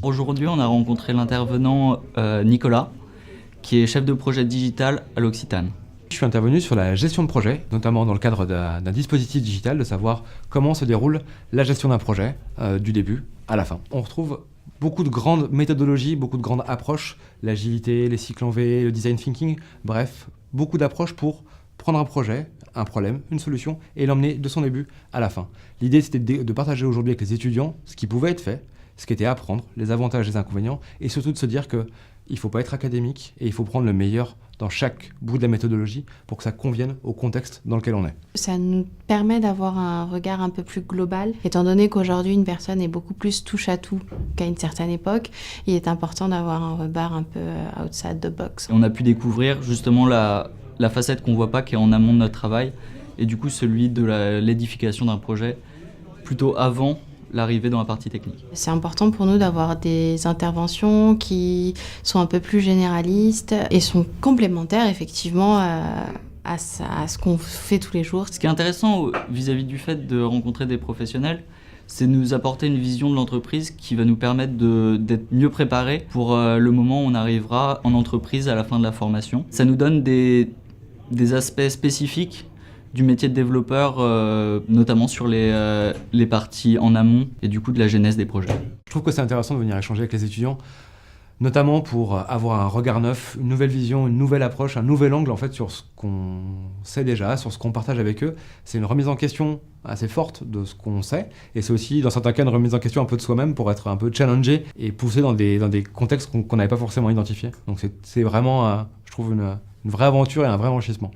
Aujourd'hui, on a rencontré l'intervenant Nicolas, qui est chef de projet digital à l'Occitane. Je suis intervenu sur la gestion de projet, notamment dans le cadre d'un dispositif digital, de savoir comment se déroule la gestion d'un projet du début à la fin. On retrouve beaucoup de grandes méthodologies, beaucoup de grandes approches, l'agilité, les cycles en V, le design thinking, bref, beaucoup d'approches pour prendre un projet, un problème, une solution et l'emmener de son début à la fin. L'idée, c'était de partager aujourd'hui avec les étudiants ce qui pouvait être fait, ce qui était à apprendre, les avantages et les inconvénients, et surtout de se dire qu'il ne faut pas être académique et il faut prendre le meilleur dans chaque bout de la méthodologie pour que ça convienne au contexte dans lequel on est. Ça nous permet d'avoir un regard un peu plus global, étant donné qu'aujourd'hui une personne est beaucoup plus touche à tout qu'à une certaine époque. Il est important d'avoir un regard un peu outside the box. On a pu découvrir justement la facette qu'on ne voit pas, qui est en amont de notre travail, et du coup celui de l'édification d'un projet plutôt avant l'arrivée dans la partie technique. C'est important pour nous d'avoir des interventions qui sont un peu plus généralistes et sont complémentaires effectivement à ce qu'on fait tous les jours. Ce qui est intéressant vis-à-vis du fait de rencontrer des professionnels, c'est de nous apporter une vision de l'entreprise qui va nous permettre d'être mieux préparés pour le moment où on arrivera en entreprise à la fin de la formation. Ça nous donne des aspects spécifiques du métier de développeur, notamment sur les parties en amont et du coup de la genèse des projets. Je trouve que c'est intéressant de venir échanger avec les étudiants, notamment pour avoir un regard neuf, une nouvelle vision, une nouvelle approche, un nouvel angle en fait sur ce qu'on sait déjà, sur ce qu'on partage avec eux. C'est une remise en question assez forte de ce qu'on sait, et c'est aussi dans certains cas une remise en question un peu de soi-même pour être un peu challengé et poussé dans des contextes qu'on n'avait pas forcément identifiés. Donc c'est vraiment, je trouve, une vraie aventure et un vrai enrichissement.